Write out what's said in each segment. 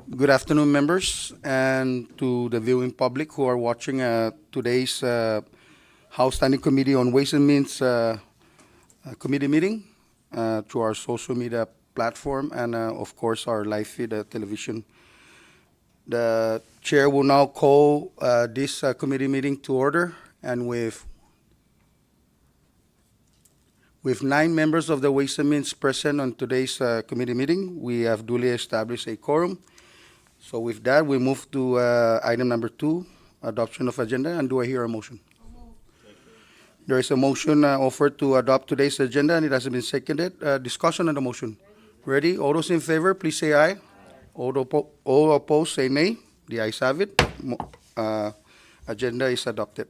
Good afternoon, members, and to the viewing public who are watching today's House Standing Committee on Ways and Means committee meeting through our social media platform and, of course, our live feed television. The chair will now call this committee meeting to order, and with 9 members of the Ways and Means present on today's committee meeting, we have duly established a quorum. So with that, we move to item number 2, adoption of agenda. And do I hear a motion? There is a motion offered to adopt today's agenda, and it has been seconded. Discussion on the motion. Ready? All those in favor, please say aye. All opposed, say nay. The ayes have it. Agenda is adopted.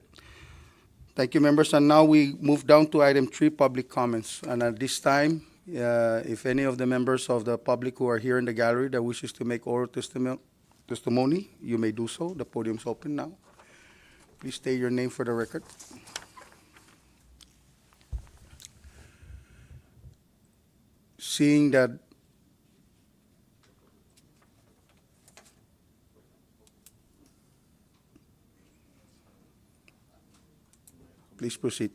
Thank you, members. And now we move down to item 3, public comments. And at this time, if any of the members of the public who are here in the gallery that wishes to make oral testimony, you may do so. The podium is open now. Please state your name for the record. Seeing that please proceed.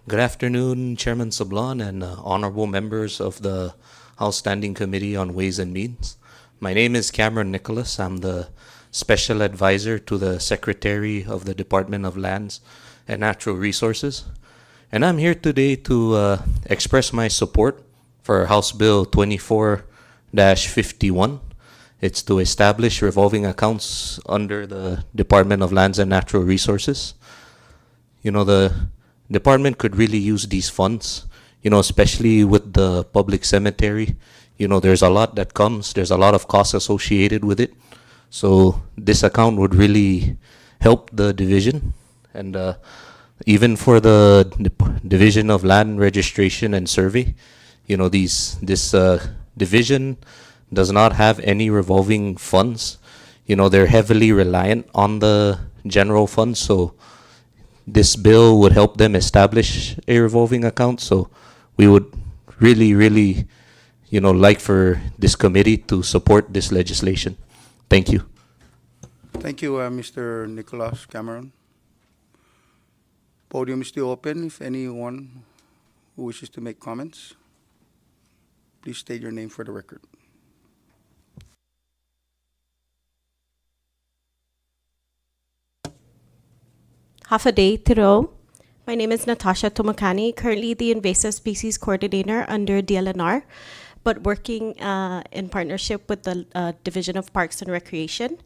Good afternoon, Chairman Sablon and honorable members of the House Standing Committee on Ways and Means. My name is Cameron Nicholas. I'm the Special Advisor to the Secretary of the Department of Lands and Natural Resources. And I'm here today to express my support for House Bill 24-51. It's to establish revolving accounts under the Department of Lands and Natural Resources. You know, the department could really use these funds, especially with the public cemetery. There's a lot that comes, there's a lot of costs associated with it. So this account would really help the division. And even for the Division of Land Registration and Survey, this division does not have any revolving funds. They're heavily reliant on the general fund. So this bill would help them establish a revolving account. So we would really, like for this committee to support this legislation. Thank you. Thank you, Mr. Nicholas Cameron. Podium is still open. If anyone who wishes to make comments, please state your name for the record. Hafa Tiro. My name is Natasha Tomakani, currently the Invasive Species Coordinator under DLNR, but working in partnership with the Division of Parks and Recreation.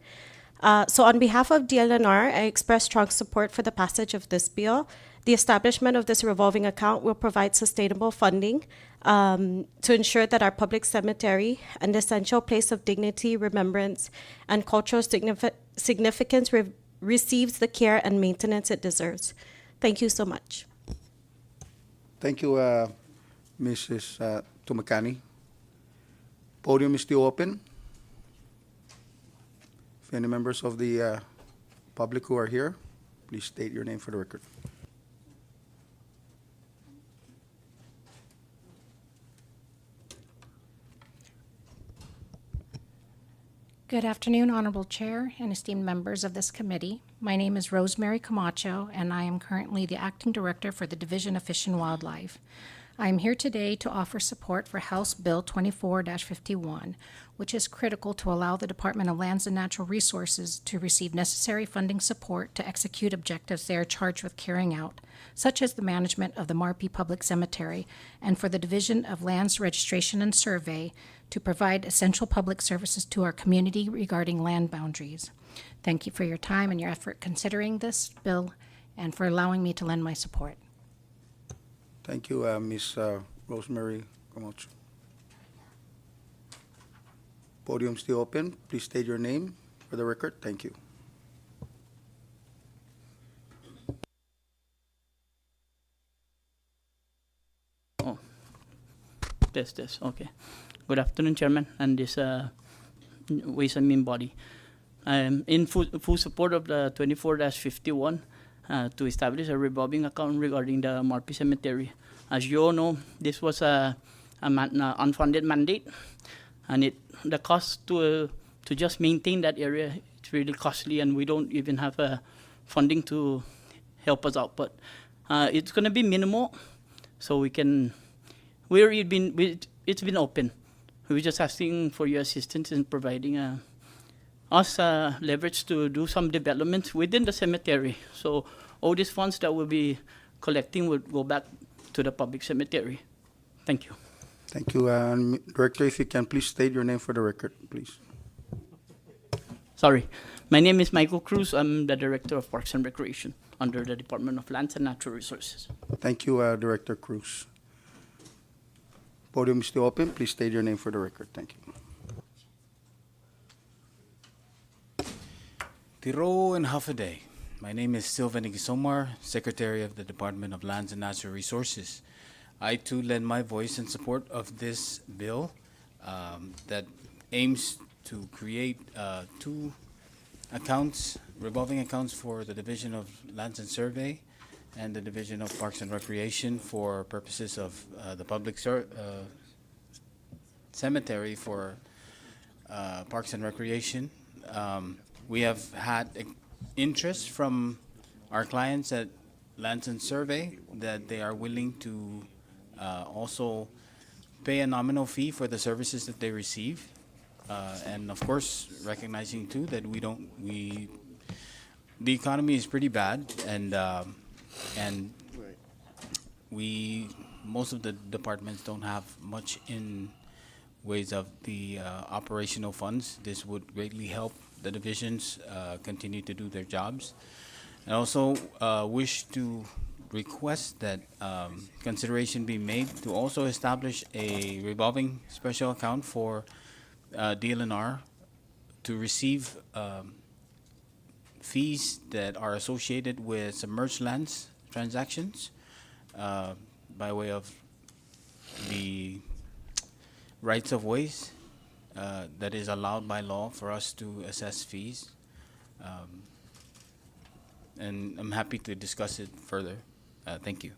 So on behalf of DLNR, I express strong support for the passage of this bill. The establishment of this revolving account will provide sustainable funding to ensure that our public cemetery, an essential place of dignity, remembrance, and cultural significance, receives the care and maintenance it deserves. Thank you so much. Thank you, Mrs. Tumakani. Podium is still open. If any members of the public who are here, please state your name for the record. Good afternoon, Honorable Chair and esteemed members of this committee. My name is Rosemary Camacho, and I am currently the Acting Director for the Division of Fish and Wildlife. I am here today to offer support for House Bill 24-51, which is critical to allow the Department of Lands and Natural Resources to receive necessary funding support to execute objectives they are charged with carrying out, such as the management of the Marpi Public Cemetery, and for the Division of Lands Registration and Survey to provide essential public services to our community regarding land boundaries. Thank you for your time and your effort considering this bill and for allowing me to lend my support. Thank you, Ms. Rosemary Camacho. Podium still open. Please state your name for the record. Thank you. Oh, test. Okay. Good afternoon, Chairman, and this Ways and Means body. I am in full support of the 24-51 to establish a revolving account regarding the Marpi Cemetery. As you all know, this was a unfunded mandate, and the cost to just maintain that area, it's really costly, and we don't even have funding to help us out. But it's going to be minimal, so it's been open. We're just asking for your assistance in providing us leverage to do some development within the cemetery. So all these funds that we'll be collecting will go back to the public cemetery. Thank you. Thank you. Director, if you can please state your name for the record, please. Sorry. My name is Michael Cruz. I'm the Director of Parks and Recreation under the Department of Lands and Natural Resources. Thank you, Director Cruz. Podium is still open. Please state your name for the record. Thank you. Tiro and half a day. My name is Sylvan Igisomar, Secretary of the Department of Lands and Natural Resources. I too lend my voice in support of this bill that aims to create two accounts, revolving accounts for the Division of Lands and Survey and the Division of Parks and Recreation for purposes of the public cemetery for Parks and Recreation. We have had interest from our clients at Lands and Survey that they are willing to also pay a nominal fee for the services that they receive. And of course, recognizing too that the economy is pretty bad, and most of the departments don't have much in ways of the operational funds. This would greatly help the divisions continue to do their jobs. And also wish to request that consideration be made to also establish a revolving special account for DLNR to receive fees that are associated with submerged lands transactions by way of the rights of ways that is allowed by law for us to assess fees. And I'm happy to discuss it further. Thank you.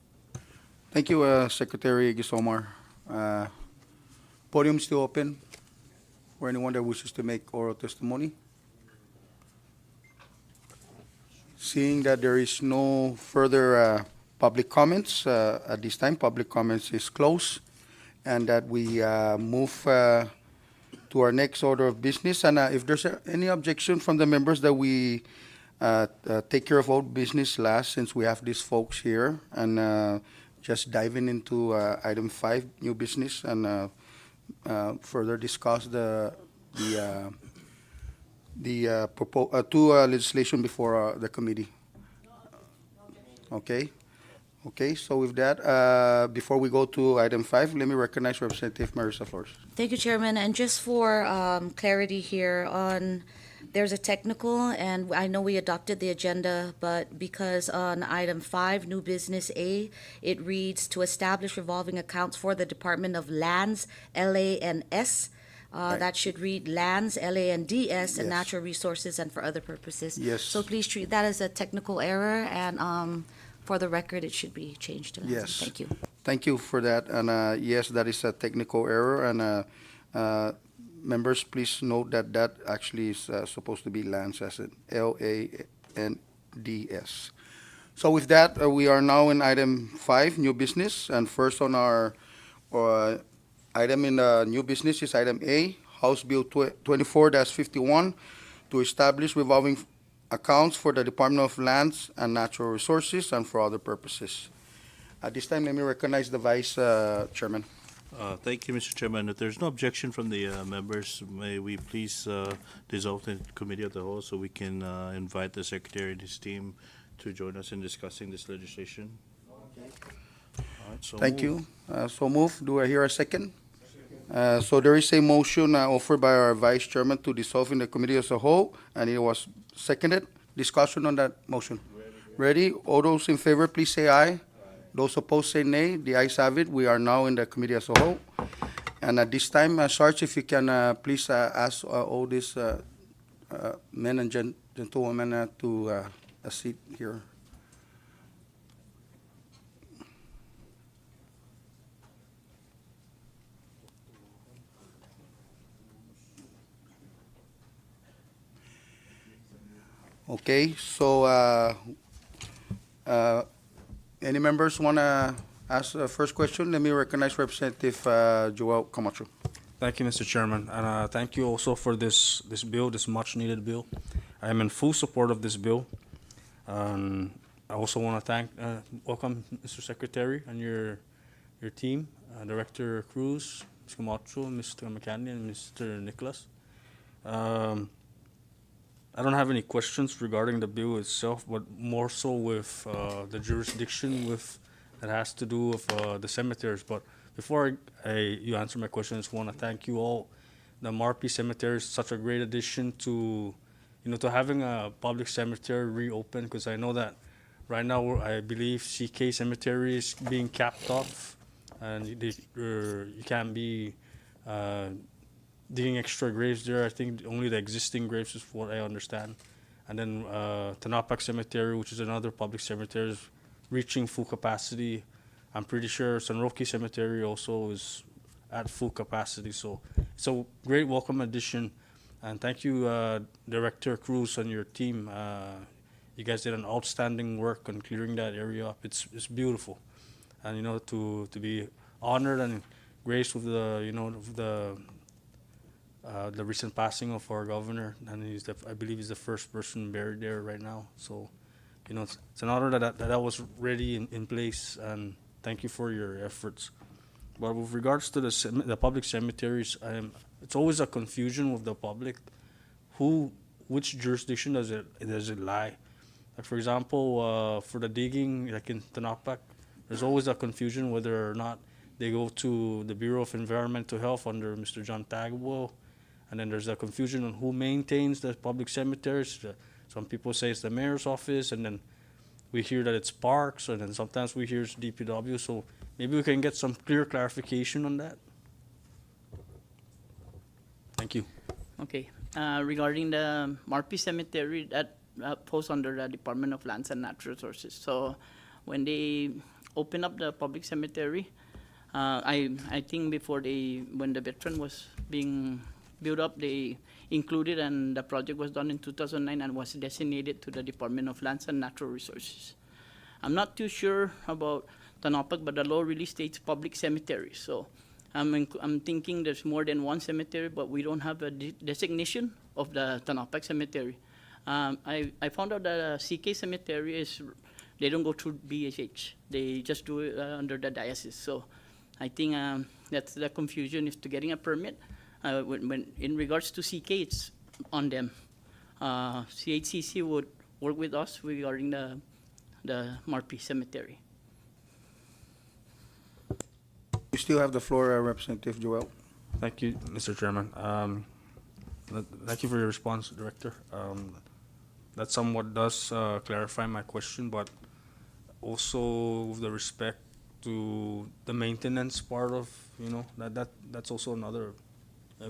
Thank you, Secretary Gisomar. Podium still open for anyone that wishes to make oral testimony. Seeing that there is no further public comments at this time, public comments is closed, and that we move to our next order of business. And if there's any objection from the members that we take care of all business last, since we have these folks here, and just diving into item 5, new business, and further discuss the two legislation before the committee. Okay. Okay, so with that, before we go to item 5, let me recognize Representative Marisa Flores. Thank you, Chairman. And just for clarity here there's a technical, and I know we adopted the agenda, but because on item 5, new business A, it reads to establish revolving accounts for the Department of Lands, LA&S. That should read Lands, LA&DS, and Yes. Natural Resources, and for other purposes. Yes. So please treat that as a technical error, and for the record, it should be changed to Lands. Yes. Thank you. Thank you for that. And yes, that is a technical error. And members, please note that that actually is supposed to be Lands as in LANDS. So with that, we are now in item 5, new business. And first on our item in new business is item A, House Bill 24-51, to establish revolving accounts for the Department of Lands and Natural Resources and for other purposes. At this time, let me recognize the Vice Chairman. Thank you, Mr. Chairman. If there's no objection from the members, may we please dissolve the committee of the whole so we can invite the Secretary and his team to join us in discussing this legislation? All right, so Thank moved. you. So move. Do I hear a second? So there is a motion offered by our Vice Chairman to dissolve in the committee as a whole, and it was seconded. Discussion on that motion. Ready? All those in favor, please say aye. Those opposed say nay. The ayes have it. We are now in the committee as a whole. And at this time, Sarge, if you can please ask all these men and gentlewomen to a seat here. Okay, so any members want to ask the first question? Let me recognize Representative Joel Camacho. Thank you, Mr. Chairman, and thank you also for this bill, this much-needed bill. I am in full support of this bill. I also want to welcome Mr. Secretary and your team, Director Cruz, Mr. Camacho, Mr. McCanny, and Mr. Nicholas. I don't have any questions regarding the bill itself, but more so with the jurisdiction that has to do with the cemeteries. But before you answer my question, I just want to thank you all. The Marpi Cemetery is such a great addition to having a public cemetery reopen, because I know that right now I believe CK Cemetery is being capped off, and you can't be digging extra graves there. I think only the existing graves is what I understand. And then Tanapak Cemetery, which is another public cemetery, is reaching full capacity. I'm pretty sure San Roque Cemetery also is at full capacity. So it's a great welcome addition. And thank you, Director Cruz and your team. You guys did an outstanding work on clearing that area up. It's beautiful. And, to be honored and graced with the recent passing of our governor, and I believe he's the first person buried there right now. So, it's an honor that was ready in place, and thank you for your efforts. But with regards to the public cemeteries, it's always a confusion with the public. Which jurisdiction does it lie? Like, for example, for the digging, like in Tanapak, there's always a confusion whether or not they go to the Bureau of Environmental Health under Mr. John Tagbo. And then there's a confusion on who maintains the public cemeteries. Some people say it's the mayor's office, and then we hear that it's parks, and then sometimes we hear it's DPW. So maybe we can get some clear clarification on that. Thank you. Okay. Regarding the Marpi Cemetery, that falls under the Department of Lands and Natural Resources. So when they open up the public cemetery, I think when the veteran was being built up, they included, and the project was done in 2009 and was designated to the Department of Lands and Natural Resources. I'm not too sure about Tanapak, but the law really states public cemetery. So I'm thinking there's more than one cemetery, but we don't have a designation of the Tanapak Cemetery. I found out that CK Cemetery they don't go through BHH. They just do it under the diocese. So I think that's the confusion is to getting a permit. When in regards to CK, it's on them. CHCC would work with us regarding the Marpi Cemetery. You still have the floor, Representative Joel. Thank you, Mr. Chairman. Thank you for your response, Director. That somewhat does clarify my question, but also with the respect to the maintenance part of, that's also another.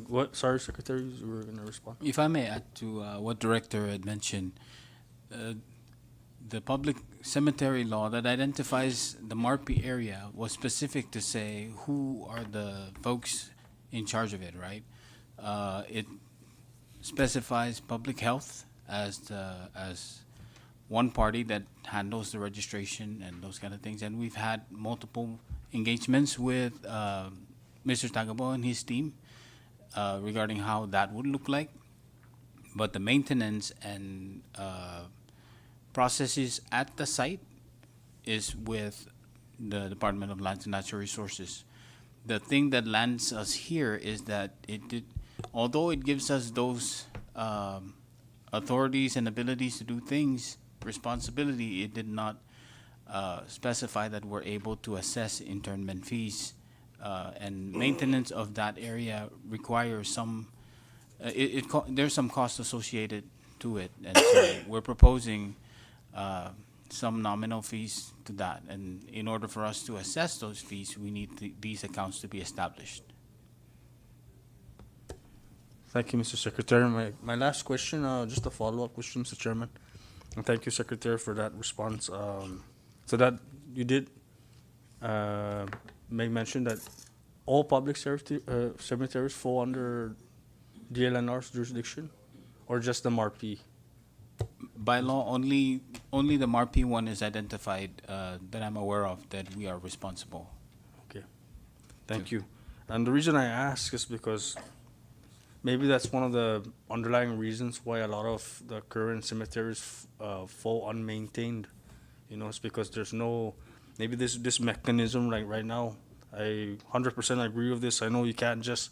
What? Sorry, Secretary, you were going to respond. If I may add to what Director had mentioned, the public cemetery law that identifies the Marpi area was specific to say who are the folks in charge of it, right? It specifies public health as one party that handles the registration and those kind of things. And we've had multiple engagements with Mr. Tagabo and his team regarding how that would look like. But the maintenance and processes at the site is with the Department of Lands and Natural Resources. The thing that lands us here is that although it gives us those authorities and abilities to do things, responsibility, it did not specify that we're able to assess internment fees. And maintenance of that area requires some, there's some cost associated to it. And so we're proposing some nominal fees to that. And in order for us to assess those fees, we need these accounts to be established. Thank you, Mr. Secretary. My last question, just a follow-up question, Mr. Chairman. And thank you, Secretary, for that response. So that you did make mention that all public cemeteries fall under DLNR's jurisdiction, or just the Marpi? By law, only the MARPI one is identified that I'm aware of that we are responsible. Okay, thank you. And the reason I ask is because maybe that's one of the underlying reasons why a lot of the current cemeteries fall unmaintained. You know, it's because there's no, maybe this mechanism like right now. I 100% agree with this. I know you can't just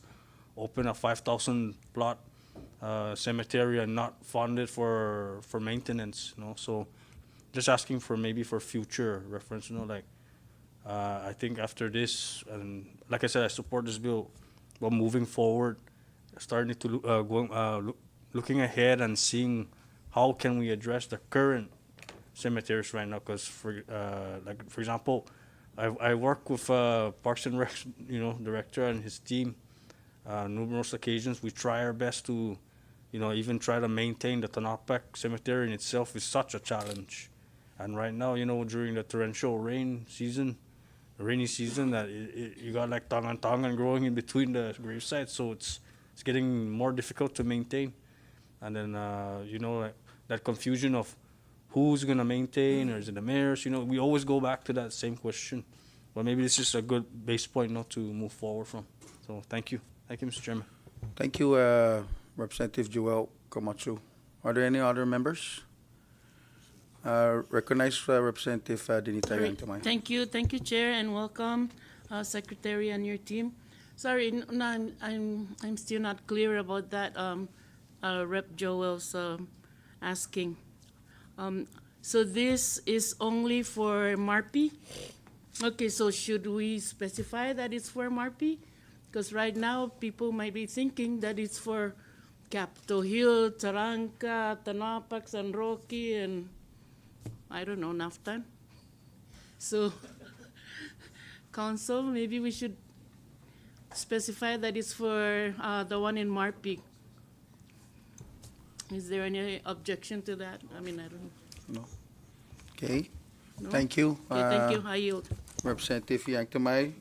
open a 5,000 plot cemetery and not fund it for maintenance. You know, so just asking for maybe for future reference. You know, like I think after this, and like I said, I support this bill. But moving forward, starting to looking ahead and seeing how can we address the current cemeteries right now. Because for example, I work with Parks and Rec, director and his team. Numerous occasions, we try our best to, even try to maintain the Tanapak Cemetery in itself is such a challenge. And right now, during the torrential rainy season, that you got like tangan growing in between the grave sites, so it's getting more difficult to maintain. And then, like that confusion of who's gonna maintain, or is it the mayors? We always go back to that same question. But maybe this is a good base point not to move forward from. So thank you. Thank you, Mr. Chairman. Thank you, Representative Joel Camacho. Are there any other members? Recognize Representative Dinita Great. Yantamay. Thank you, Chair, and welcome, Secretary and your team. Sorry, I'm still not clear about that. Rep Joel's asking. So this is only for MARPI? Okay, so should we specify that it's for MARPI? Because right now people might be thinking that it's for Capitol Hill, Taranca, Tanapak, San Roque, and I don't know, Naftan. So, Council, maybe we should specify that it's for the one in Marpig. Is there any objection to that? I mean, I don't know. No. Okay. No? Thank you. Okay, thank you. I yield. Representative Yantamay.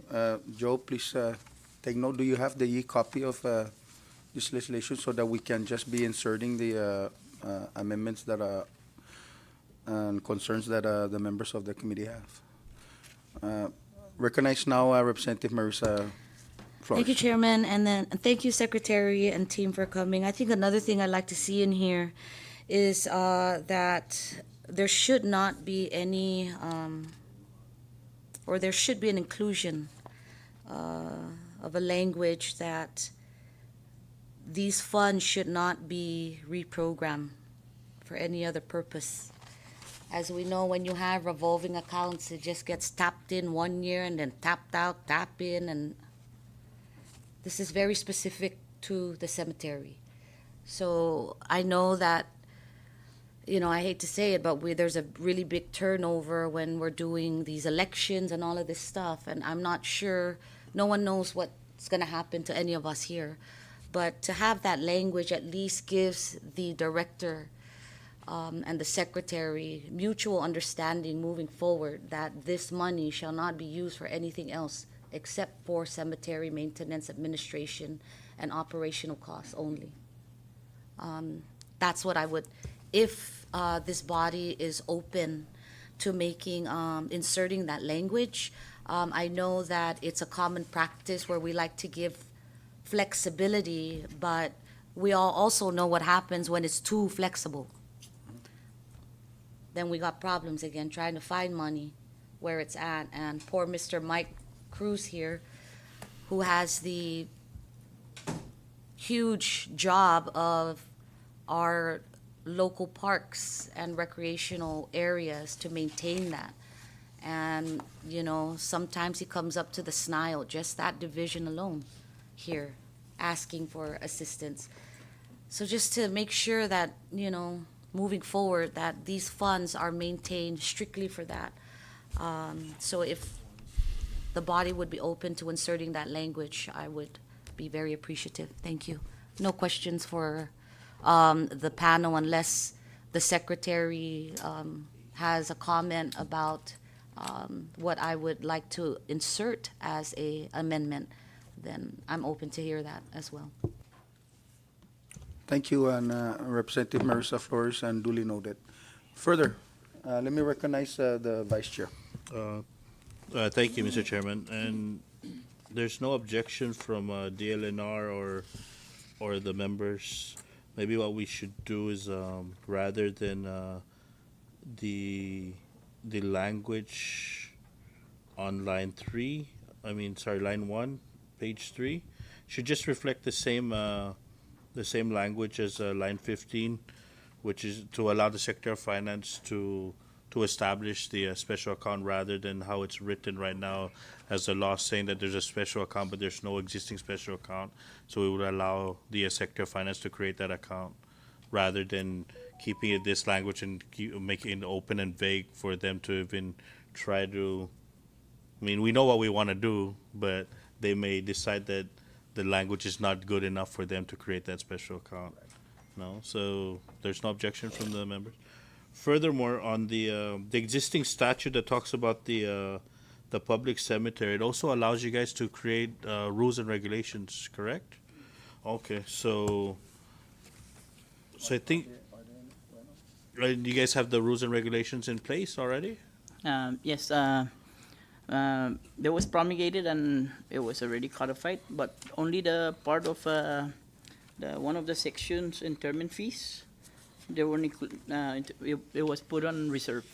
Joe, please take note. Do you have the e-copy of this legislation so that we can just be inserting the amendments that are and concerns that the members of the committee have? Recognize now Representative Marisa Flores. Thank you, Chairman, and then thank you, Secretary and team, for coming. I think another thing I'd like to see in here is that there should not be any, or there should be an inclusion of a language that these funds should not be reprogrammed for any other purpose. As we know, when you have revolving accounts, it just gets tapped in one year and then tapped out, tap in, and this is very specific to the cemetery. So I know that, I hate to say it, but there's a really big turnover when we're doing these elections and all of this stuff, and I'm not sure, no one knows what's going to happen to any of us here. But to have that language at least gives the director and the secretary mutual understanding moving forward that this money shall not be used for anything else except for cemetery maintenance, administration, and operational costs only. That's what I would, if this body is open to making, inserting that language. I know that it's a common practice where we like to give flexibility, but we all also know what happens when it's too flexible. Then we got problems again, trying to find money where it's at. And poor Mr. Mike Cruz here, who has the huge job of our local parks and recreational areas to maintain that. And, sometimes he comes up to the SNIL, just that division alone here, asking for assistance. So just to make sure that, moving forward, that these funds are maintained strictly for that. So if the body would be open to inserting that language, I would be very appreciative. Thank you. No questions for the panel unless the secretary has a comment about what I would like to insert as a amendment. Then I'm open to hear that as well. Thank you, and Representative Marisa Flores, and duly noted. Further, let me recognize the Vice Chair. Thank you, Mr. Chairman. And there's no objection from DLNR or the members. Maybe what we should do is rather than the language on line 3, line 1, page 3, should just reflect the same language as line 15, which is to allow the Secretary of Finance to establish the special account rather than how it's written right now as the law saying that there's a special account but there's no existing special account. So we would allow the Secretary of Finance to create that account rather than keeping it this language and making it open and vague for them to even try to. We know what we want to do, but they may decide that the language is not good enough for them to create that special account. No, so there's no objection from the members. Furthermore, on the existing statute that talks about the public cemetery, it also allows you guys to create rules and regulations, correct? Okay, so I think you guys have the rules and regulations in place already? Yes, there was promulgated and it was already codified, but only the part of one of the sections, interment fees, they were it was put on reserve.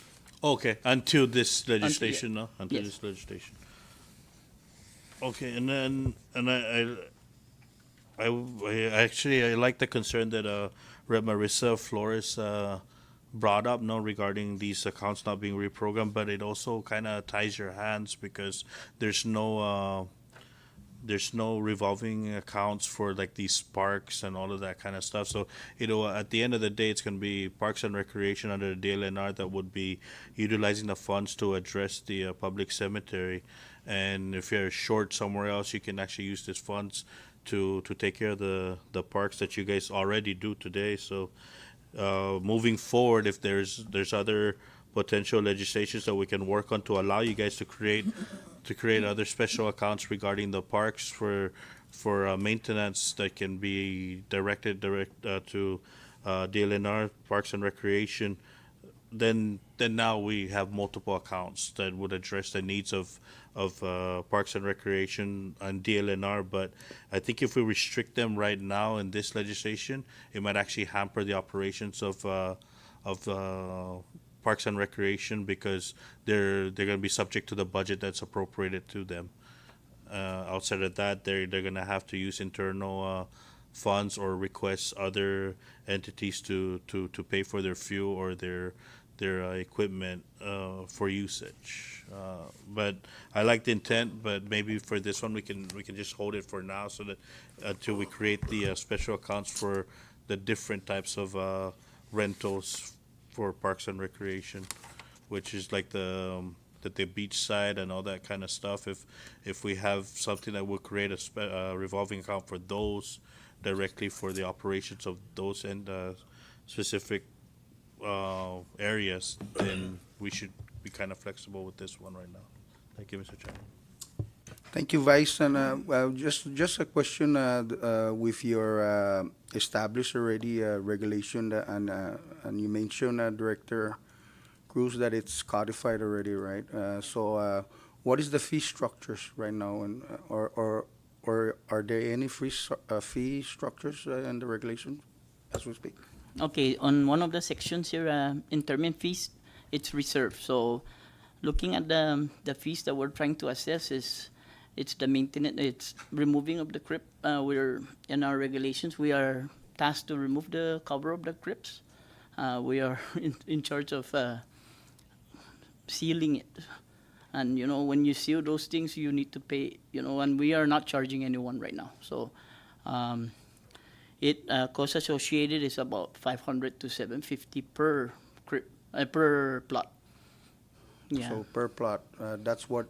Okay, until this legislation, no? Until yes. this legislation. Okay, and I like the concern that Rep. Marissa Flores brought up, no, regarding these accounts not being reprogrammed, but it also kind of ties your hands because there's no revolving accounts for like these parks and all of that kind of stuff. So, at the end of the day, it's going to be Parks and Recreation under the DLNR that would be utilizing the funds to address the public cemetery. And if you're short somewhere else, you can actually use these funds to take care of the parks that you guys already do today. So, moving forward, if there's other potential legislations that we can work on to allow you guys to create other special accounts regarding the parks for maintenance that can be directed to DLNR, Parks and Recreation, then now we have multiple accounts that would address the needs of Parks and Recreation and DLNR. But I think if we restrict them right now in this legislation, it might actually hamper the operations of Parks and Recreation because they're going to be subject to the budget that's appropriated to them. Outside of that, they're going to have to use internal funds or request other entities to pay for their fuel or their equipment for usage. But I like the intent, but maybe for this one we can just hold it for now so that until we create the special accounts for the different types of rentals for Parks and Recreation, which is like the beach side and all that kind of stuff. If we have something that will create a revolving account for those directly for the operations of those and specific areas, then we should be kind of flexible with this one right now. Thank you, Mr. Chairman. Thank you, Vice. And just a question with your established already regulation and you mentioned, Director Cruz, that it's codified already, right? So what is the fee structures right now, and or are there any fee structures in the regulation as we speak? Okay, on one of the sections here, interment fees, it's reserved. So looking at the fees that we're trying to assess it's the maintenance, it's removing of the crypt. We're in our regulations, we are tasked to remove the cover of the crypts. We are in charge of sealing it. And, when you seal those things, you need to pay, and we are not charging anyone right now. So cost associated is about 500 to 750 per crypt, per plot. Yeah. So per plot, that's what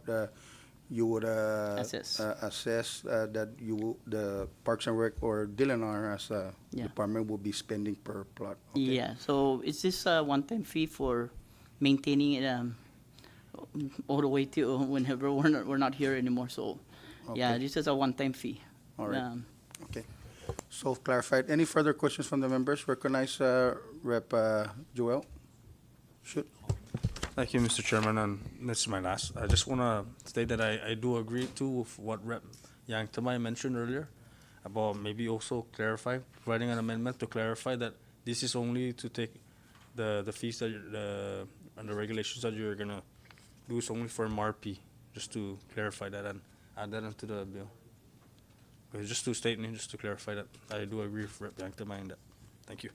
you would Assess. assess that the Parks and Rec or DLNR as a Yeah. department will be spending per plot. Okay. Yeah, so it's just a one-time fee for maintaining it all the way to whenever we're not here anymore. So, yeah, Okay. this is a one-time fee. All right. Okay. So clarified. Any further questions from the members? Recognize Rep. Joel. Should, Thank you, Mr. Chairman, and this is my last. I just want to state that I do agree too with what Rep. Yang Tamay mentioned earlier about maybe also providing an amendment to clarify that this is only to take the fees that and the regulations that you're gonna do is only for MRP, just to clarify that and add that into the bill. Okay, just to state, just to clarify that I do agree with Rep. Yang Tamay in that. Thank you.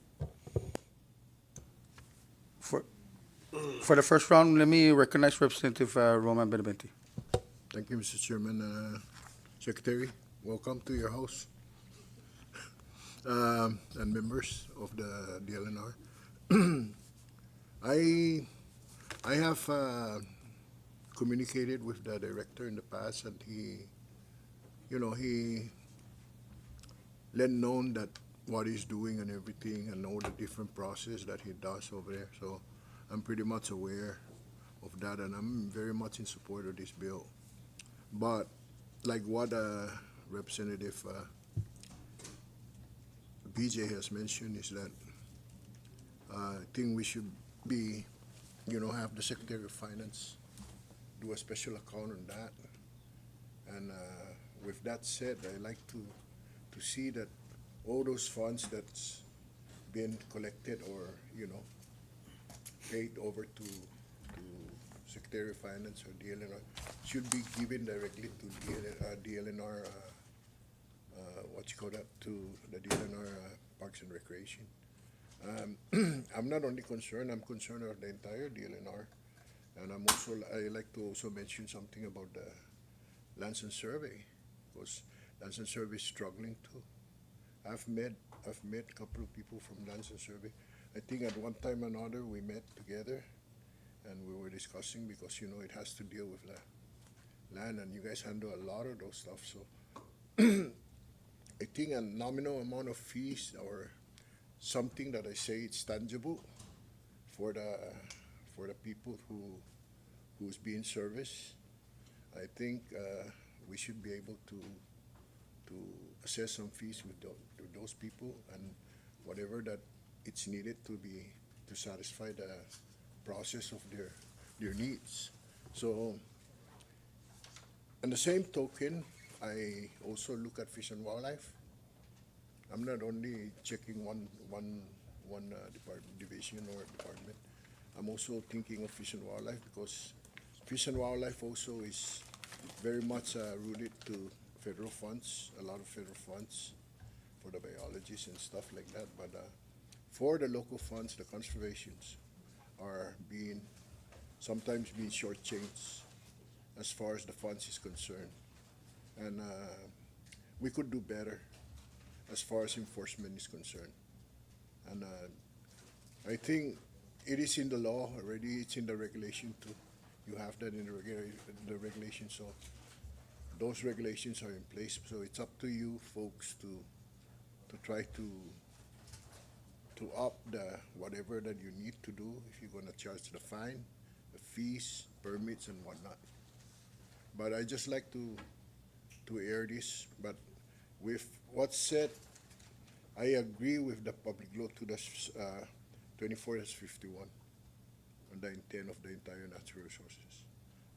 for the first round, let me recognize Representative Roman Benavente. Thank you, Mr. Chairman. Secretary, welcome to your house. And members of the DLNR. I have communicated with the director in the past, and he let known that what he's doing and everything, and all the different process that he does over there. So I'm pretty much aware of that, and I'm very much in support of this bill. But like what Representative BJ has mentioned is that I think we should be, have the Secretary of Finance do a special account on that. And with that said, I like to see that all those funds that's been collected or, paid over to Secretary of Finance or DLNR should be given directly to DLNR, to the DLNR Parks and Recreation. I'm not only concerned, I'm concerned about the entire DLNR. And I like to also mention something about the Lands and Survey, because Lands and Survey is struggling too. I've met a couple of people from Lands and Survey. I think at one time or another we met together and we were discussing, because it has to deal with the land, and you guys handle a lot of those stuff. So I think a nominal amount of fees or something that I say it's tangible for the people who's being serviced. I think we should be able to assess some fees with those people, and whatever that it's needed to satisfy the process of their needs. So, on the same token, I also look at Fish and Wildlife. I'm not only checking one division or department. I'm also thinking of Fish and Wildlife, because Fish and Wildlife also is very much rooted to federal funds, a lot of federal funds for the biologists and stuff like that. But for the local funds, the conservations are sometimes being shortchanged as far as the funds is concerned. And we could do better as far as enforcement is concerned. And I think it is in the law already, it's in the regulation too. You have that in the regulation, so those regulations are in place. So it's up to you folks to try to up the whatever that you need to do, if you're gonna charge the fine, the fees, permits and whatnot. But I just like to air this, but with what's said, I agree with the public law to the 24-51 on the intent of the entire natural resources.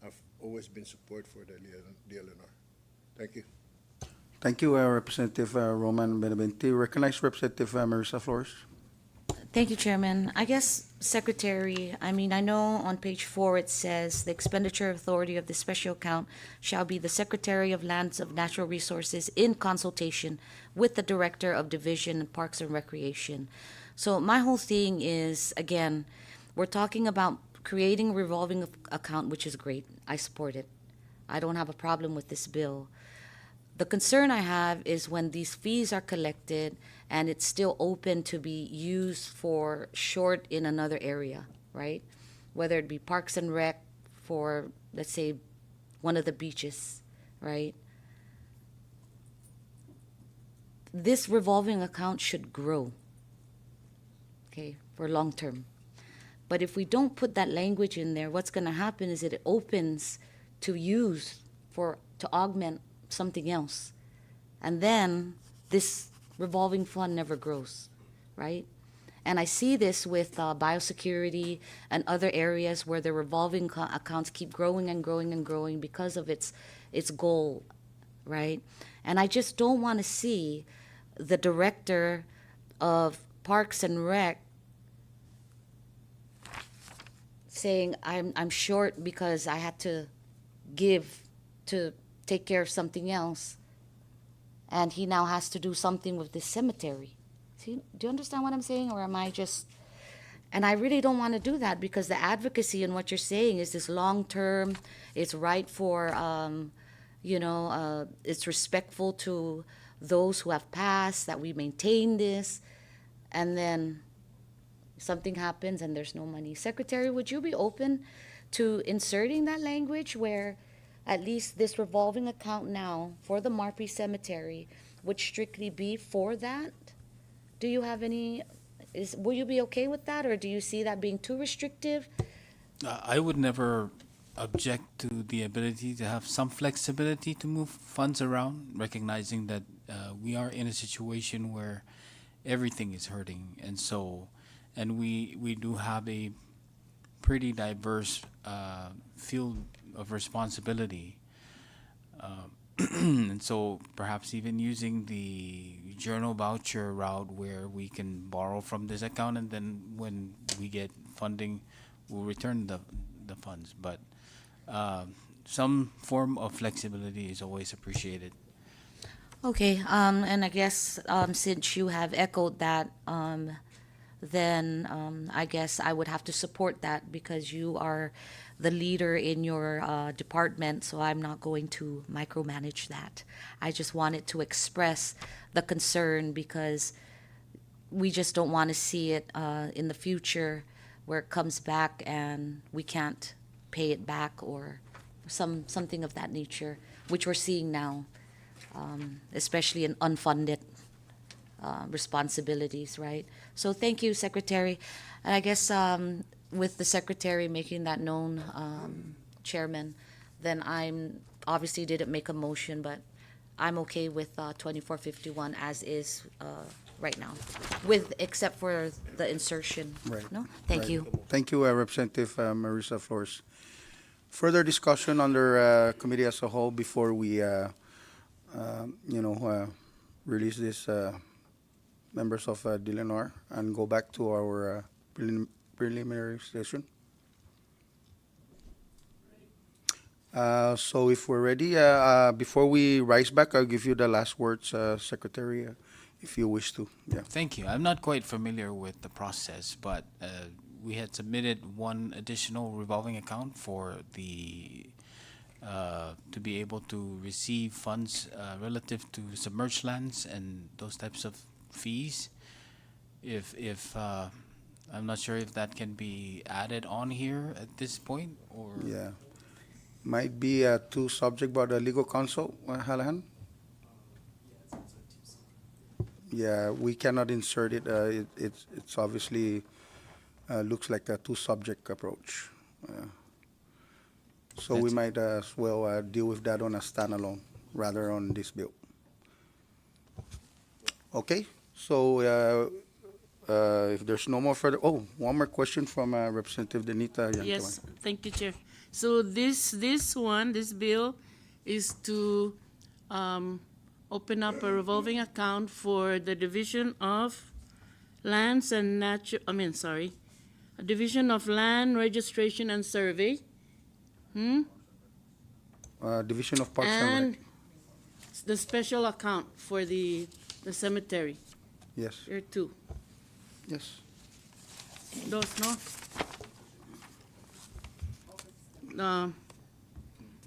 I've always been support for the DLNR. Thank you. Thank you, Representative Roman Benavente. Recognize Representative Marisa Flores. Thank you, Chairman. I guess, Secretary, I know on page 4 it says the expenditure authority of the special account shall be the Secretary of Lands of Natural Resources in consultation with the Director of Division of Parks and Recreation. So my whole thing is, again, we're talking about creating a revolving account, which is great. I support it. I don't have a problem with this bill. The concern I have is when these fees are collected and it's still open to be used for short in another area, right? Whether it be Parks and Rec for, let's say, one of the beaches, right? This revolving account should grow, okay, for long term. But if we don't put that language in there, what's going to happen is it opens to use to augment something else. And then this revolving fund never grows, right? And I see this with biosecurity and other areas where the revolving accounts keep growing and growing and growing because of its goal, right? And I just don't want to see the director of Parks and Rec saying I'm short because I had to give to take care of something else, and he now has to do something with this cemetery. See, do you understand what I'm saying, or am I just? And I really don't want to do that because the advocacy and what you're saying is this long term. It's right for, it's respectful to those who have passed, that we maintain this, and then something happens and there's no money. Secretary, would you be open to inserting that language where at least this revolving account now for the Marpy Cemetery would strictly be for that? Do you have any, will you be okay with that, or do you see that being too restrictive? I would never object to the ability to have some flexibility to move funds around, recognizing that we are in a situation where everything is hurting, and we do have a pretty diverse field of responsibility. And so perhaps even using the journal voucher route where we can borrow from this account, and then when we get funding, we'll return the funds. But some form of flexibility is always appreciated. Okay, and I guess since you have echoed that, then I guess I would have to support that because you are the leader in your department, so I'm not going to micromanage that. I just wanted to express the concern because we just don't want to see it in the future where it comes back and we can't pay it back or something of that nature, which we're seeing now, especially in unfunded responsibilities, right? So thank you, Secretary. And I guess with the Secretary making that known, Chairman, then I'm obviously didn't make a motion, but I'm okay with 2451 as is right now, with except for the insertion. Right. No, thank Right. you. Thank you, Representative Marisa Flores. Further discussion under committee as a whole before we, release this members of DLNR and go back to our preliminary session. So if we're ready, before we rise back, I'll give you the last words, Secretary, if you wish to. Yeah. Thank you. I'm not quite familiar with the process, but we had submitted one additional revolving account for the to be able to receive funds relative to submerged lands and those types of fees. If I'm not sure if that can be added on here at this point, or Yeah. Might be too subject by the legal counsel, Halahan. Yeah, we cannot insert it. It's obviously looks like a two subject approach. So we That's- might as well deal with that on a standalone rather on this bill. Okay, so if there's no more further, one more question from Representative Denita Yantaman. Yes, thank you, Chair. So this bill is to open up a revolving account for the Division of Lands and a Division of Land Registration and Survey. Division of Parks and Rec. The special account for the cemetery. Yes, There are two. yes. Those, no?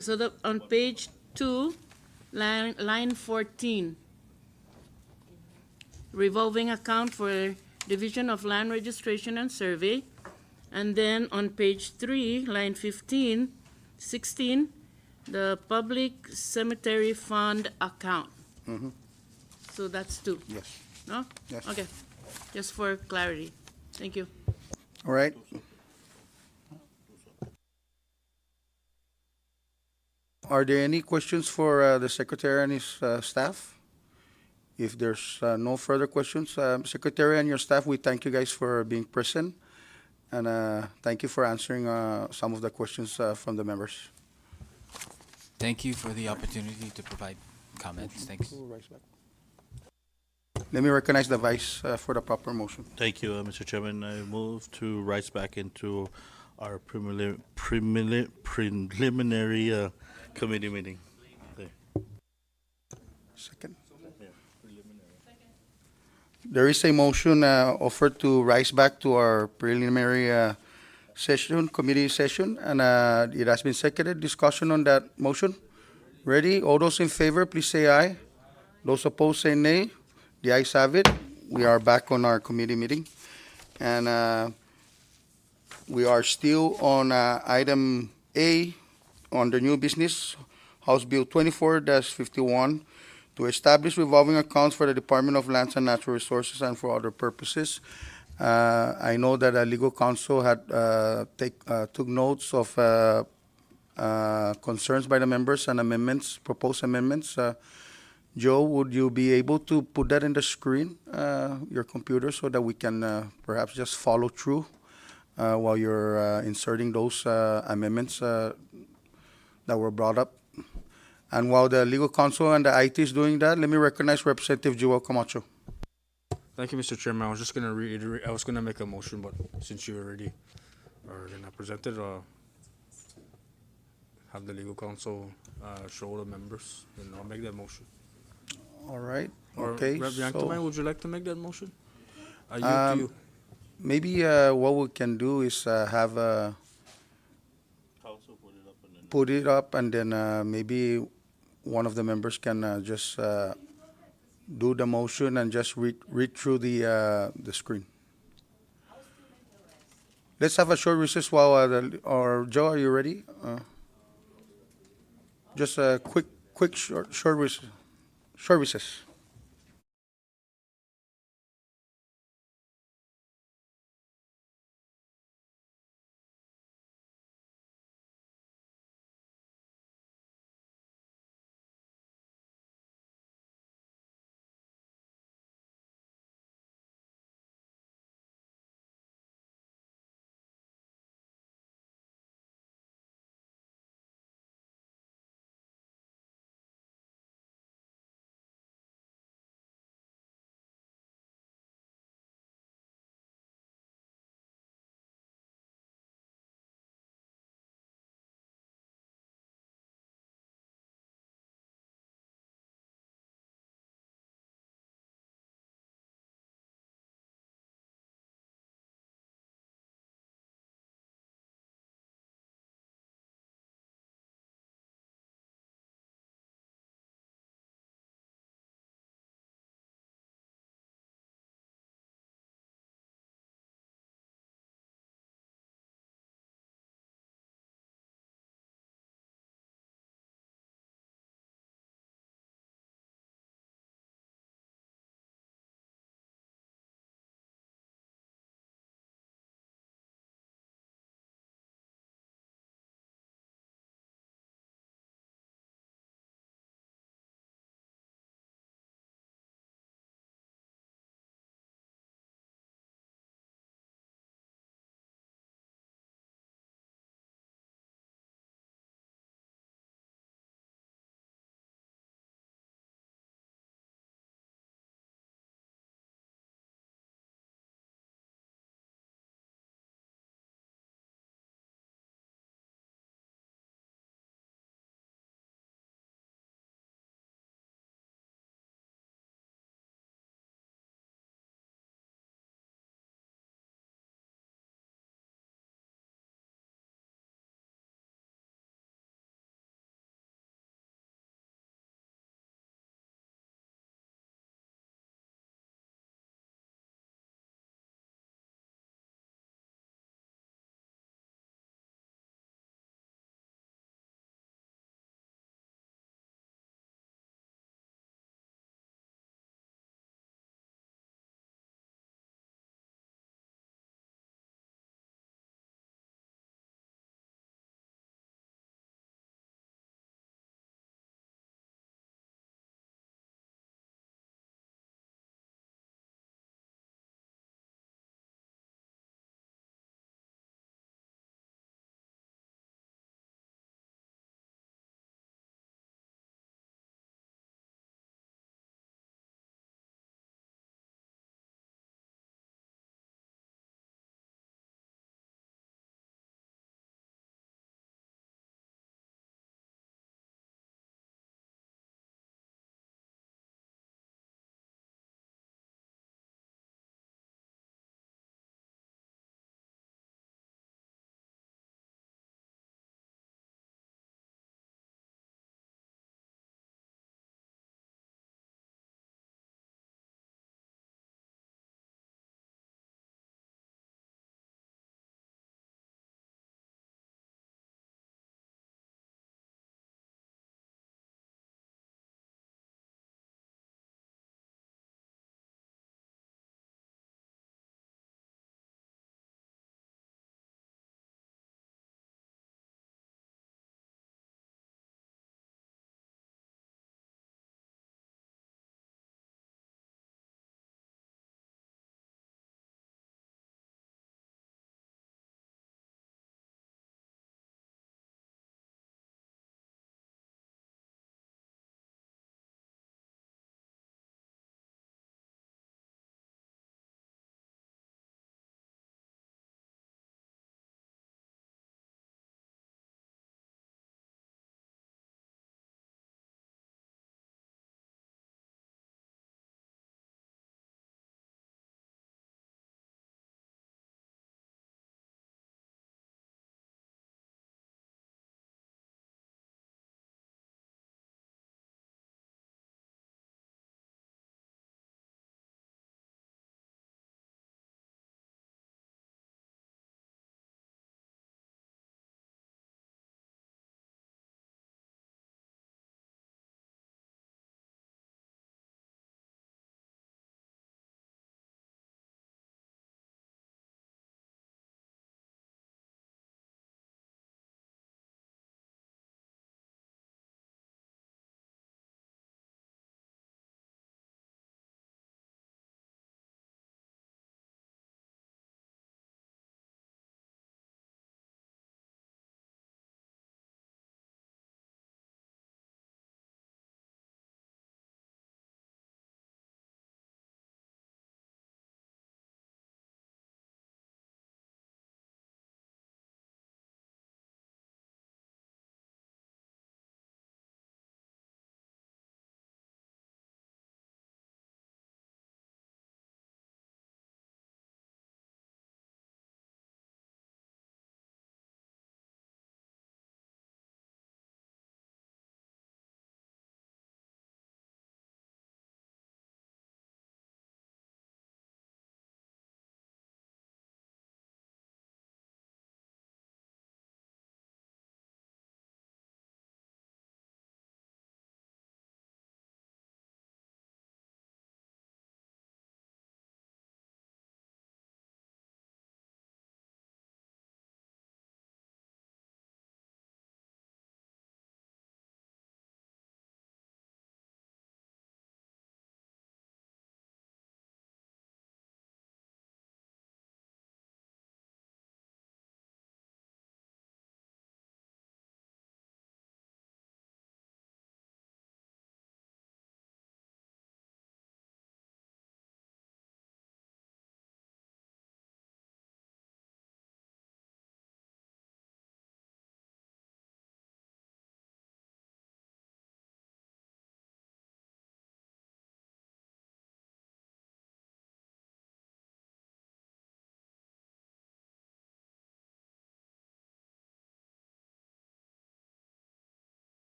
So on page 2, line 14, revolving account for Division of Land Registration and Survey. And then on page 3, line 15, 16, the Public Cemetery Fund account. Mhm. So that's two, Yes, no? yes. Okay, just for clarity. Thank you. All right. Are there any questions for the Secretary and his staff? If there's no further questions, Secretary and your staff, we thank you guys for being present, and thank you for answering some of the questions from the members. Thank you for the opportunity to provide comments. Thanks. Let me recognize the vice for the proper motion. Thank you, Mr. Chairman. I move to rise back into our preliminary committee meeting. There. Second. There is a motion offered to rise back to our preliminary session, committee session, and it has been seconded. Discussion on that motion? Ready? All those in favor, please say aye. Those opposed, say nay. The ayes have it. We are back on our committee meeting. And we are still on item A on the new business, House Bill 24-51, to establish revolving accounts for the Department of Lands and Natural Resources and for other purposes. I know that legal counsel had took notes of concerns by the members and amendments, proposed amendments. Joe, would you be able to put that in the screen, your computer, so that we can perhaps just follow through while you're inserting those amendments that were brought up? And while the legal counsel and the IT is doing that, let me recognize Representative Joel Camacho. Thank you, Mr. Chairman. I was just gonna reiterate, I was gonna make a motion, but since you already are gonna present it, have the legal counsel show the members, then I'll make that motion. All right. Or Okay. Rep. So Yankton, would you like to make that motion? I yield to you. maybe what we can do is have Council put it up and then. put it up, and then maybe one of the members can just do the motion and just read through the screen. Let's have a short recess while or Joe, are you ready? Just a quick short recess. Short recess.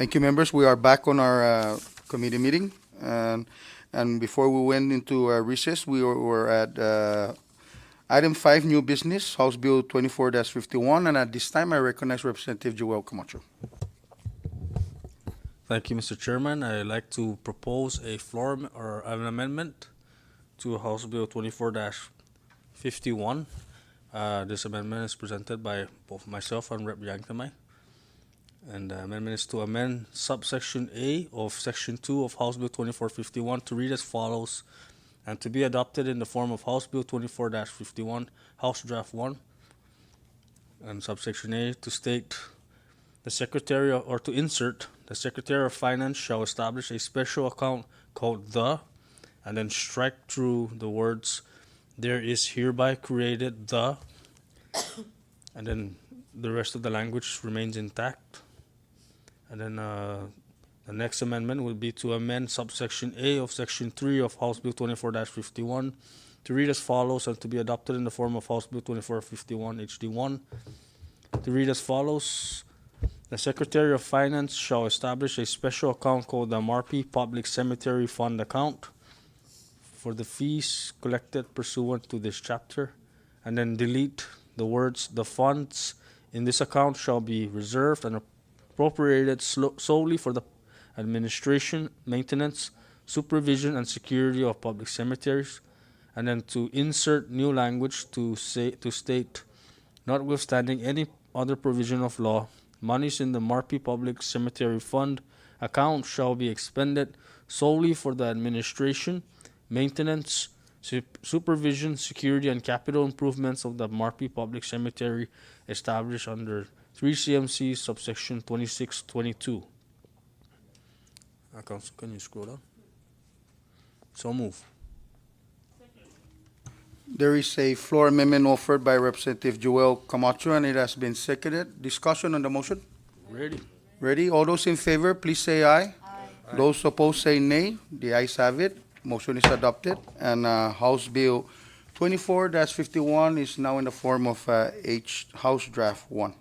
Thank you, members. We are back on our committee meeting. And before we went into recess, we were at item 5, new business, House Bill 24-51. And at this time, I recognize Representative Joel Camacho. Thank you, Mr. Chairman. I'd like to propose a or an amendment to House Bill 24-51. This amendment is presented by both myself and Rep. Yangtamay. And the amendment is to amend subsection A of section 2 of House Bill 2451 to read as follows, and to be adopted in the form of House Bill 24-51, House Draft 1. And subsection A to state the Secretary or to insert the Secretary of Finance shall establish a special account called the, and then strike through the words there is hereby created the, and then the rest of the language remains intact. And then the next amendment would be to amend subsection A of section 3 of House Bill 24-51 to read as follows, and to be adopted in the form of House Bill 2451 HD1. To read as follows: the Secretary of Finance shall establish a special account called the Marpi Public Cemetery Fund Account for the fees collected pursuant to this chapter, and then delete the words the funds in this account shall be reserved and appropriated solely for the administration, maintenance, supervision, and security of public cemeteries, and then to insert new language to state, notwithstanding any other provision of law, monies in the Marpi Public Cemetery Fund account shall be expended solely for the administration, maintenance, supervision, security, and capital improvements of the Marpi Public Cemetery established under 3 CMC subsection 2622. Council, can you scroll down? So move. There is a floor amendment offered by Representative Joel Camacho, and it has been seconded. Discussion on the motion? Ready. Ready? All those in favor, please say aye. Aye. Those opposed say nay. The ayes have it. Motion is adopted. And House Bill 24-51 is now in the form of House Draft 1.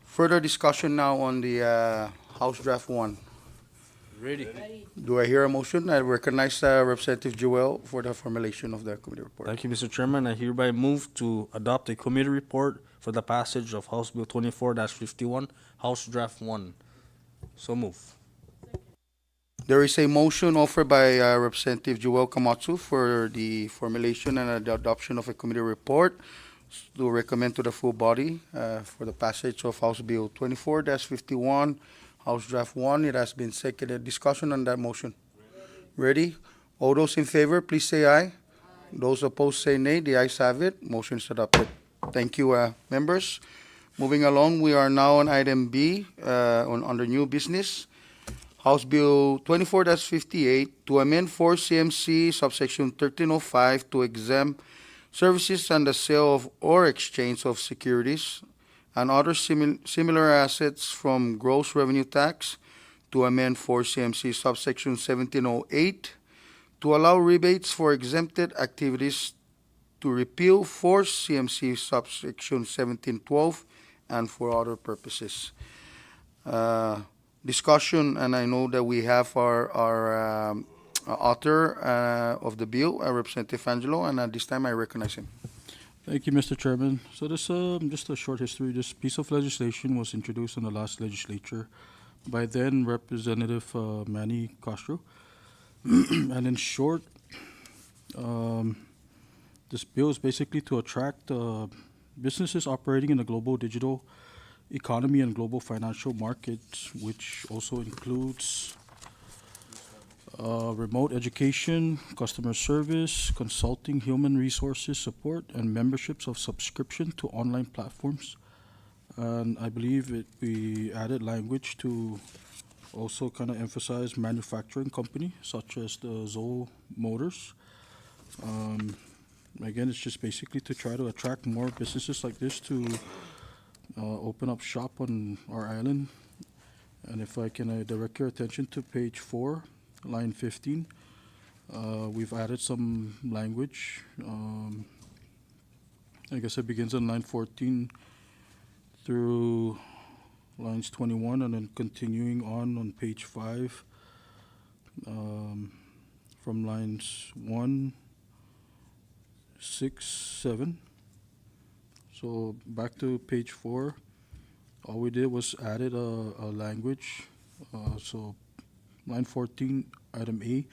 Further discussion now on the House Draft 1. Ready. Do I hear a motion? I recognize Representative Joel for the formulation of the committee report. Thank you, Mr. Chairman. I hereby move to adopt a committee report for the passage of House Bill 24-51, House Draft 1. So move. There is a motion offered by Representative Joel Camacho for the formulation and the adoption of a committee report to recommend to the full body for the passage of House Bill 24-51, House Draft 1. It has been seconded. Discussion on that motion. Ready? All those in favor, please say aye. Aye. Those opposed say nay. The ayes have it. Motion is adopted. Thank you, members. Moving along, we are now on item B under new business. House Bill 24-58 to amend 4 CMC subsection 1305 to exempt services and the sale of or exchange of securities and other similar assets from gross revenue tax, to amend 4 CMC subsection 1708 to allow rebates for exempted activities, to repeal 4 CMC subsection 1712, and for other purposes. Discussion, and I know that we have our author of the bill, Representative Angelo, and at this time I recognize him. Thank you, Mr. Chairman. So this, just a short history. This piece of legislation was introduced in the last legislature by then Representative Manny Castro. And in short, this bill is basically to attract businesses operating in the global digital economy and global financial markets, which also includes remote education, customer service, consulting, human resources support, and memberships of subscription to online platforms. And I believe we added language to also kind of emphasize manufacturing company, such as the Zoll Motors. Again, it's just basically to try to attract more businesses like this to open up shop on our island. And if I can direct your attention to page 4, line 15, we've added some language. I guess it begins on line 14 through lines 21, and then continuing on page 5, from lines 1, 6, 7. So back to page 4, all we did was added a language. So line 14, item A,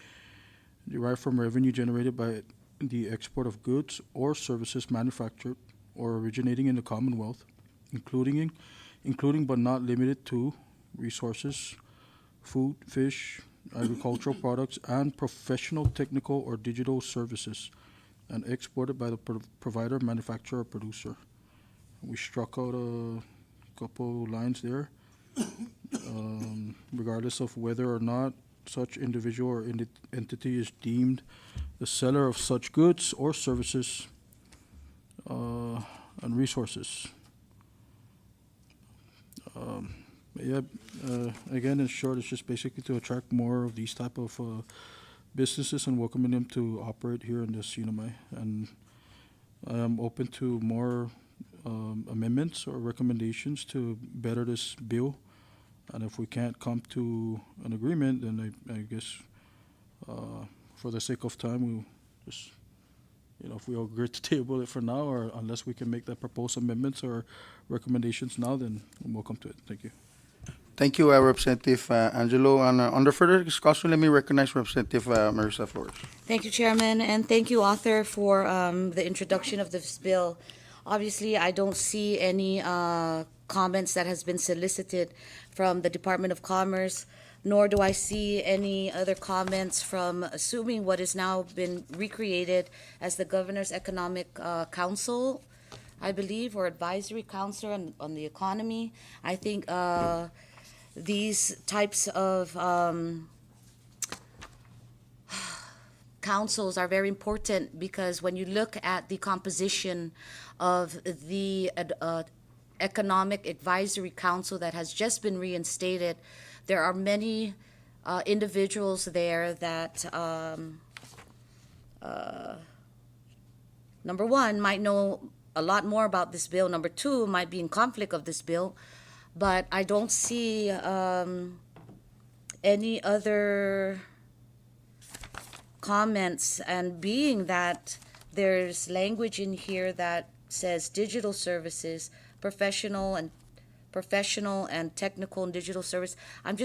derived from revenue generated by the export of goods or services manufactured or originating in the Commonwealth, including but not limited to resources, food, fish, agricultural products, and professional, technical, or digital services, and exported by the provider, manufacturer, or producer. We struck out a couple lines there, regardless of whether or not such individual or entity is deemed the seller of such goods or services and resources. Again, in short, it's just basically to attract more of these type of businesses and welcoming them to operate here in this UNMI. And I'm open to more amendments or recommendations to better this bill. And if we can't come to an agreement, then I guess for the sake of time, we'll just, if we all agree to table it for now, or unless we can make that proposed amendments or recommendations now, then I'm welcome to it. Thank you. Thank you, Representative Angelo. And under further discussion, let me recognize Representative Marisa Flores. Thank you, Chairman, and thank you, author, for the introduction of this bill. Obviously, I don't see any comments that has been solicited from the Department of Commerce, nor do I see any other comments from assuming what has now been recreated as the Governor's Economic Council, I believe, or Advisory Council on the economy. I think these types of councils are very important because when you look at the composition of the Economic Advisory Council that has just been reinstated, there are many individuals there that, number one, might know a lot more about this bill. Number two, might be in conflict of this bill. But I don't see any other comments, and being that there's language in here that says digital services, professional and technical and digital service, I'm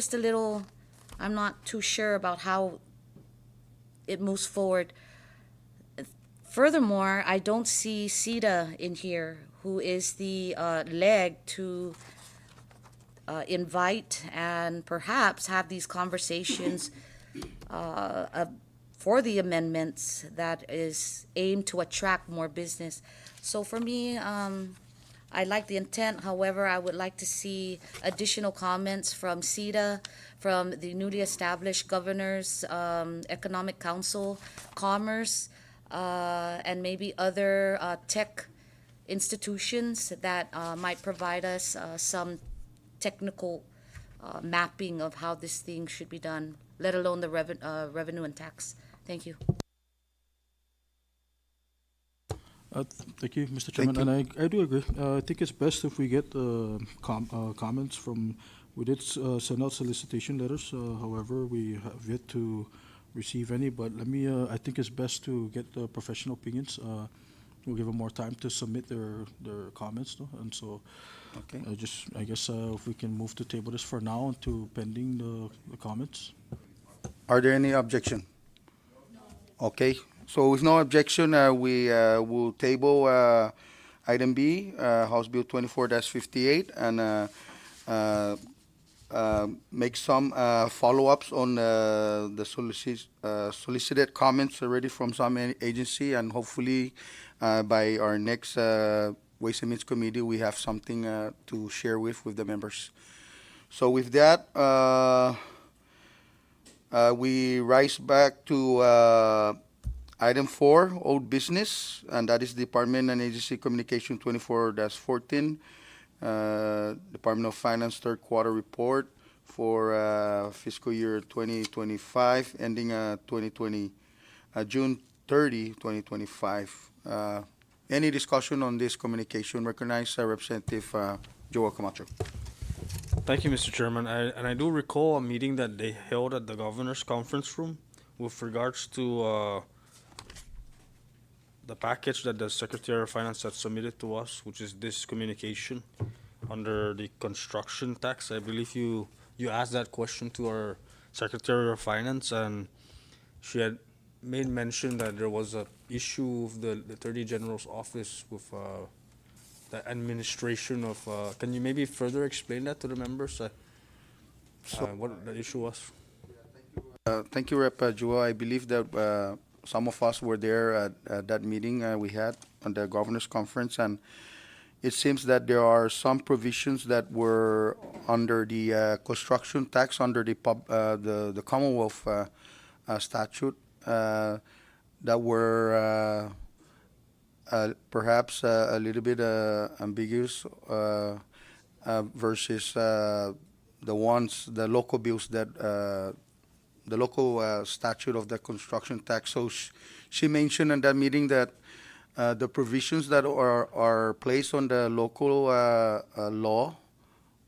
not too sure about how it moves forward. Furthermore, I don't see CETA in here, who is the leg to invite and perhaps have these conversations for the amendments that is aimed to attract more business. So for me, I like the intent. However, I would like to see additional comments from CETA, from the newly established Governor's Economic Council, Commerce, and maybe other tech institutions that might provide us some technical mapping of how this thing should be done, let alone the revenue and tax. Thank you. Thank you, Mr. Chairman. And I do agree. I think it's best if we get comments from, we did send out solicitation letters. However, we have yet to receive any, but I think it's best to get the professional opinions. We'll give them more time to submit their comments, no? And so Okay. I guess if we can move to table this for now until pending the comments. Are there any objection? Okay, so with no objection, we will table item B, House Bill 24-58, and make some follow-ups on the solicited comments already from some agency, and hopefully by our next Ways and Means Committee, we have something to share with the members. So with that, we rise back to item 4, old business, and that is Department and Agency Communication 24-14, Department of Finance third quarter report for fiscal year 2025, ending June 30, 2025. Any discussion on this communication? Recognize Representative Joel Camacho. Thank you, Mr. Chairman. I do recall a meeting that they held at the governor's conference room with regards to the package that the Secretary of Finance had submitted to us, which is this communication under the construction tax. I believe you asked that question to our Secretary of Finance, and she had made mention that there was a issue with the Attorney General's office with the administration of. Can you maybe further explain that to the members? What the issue was? Thank you, Rep. Jewel. I believe that some of us were there at that meeting we had on the governor's conference, and it seems that there are some provisions that were under the construction tax under the Commonwealth statute that were perhaps a little bit ambiguous versus the local bills that the local statute of the construction tax. So she mentioned in that meeting that the provisions that are placed on the local law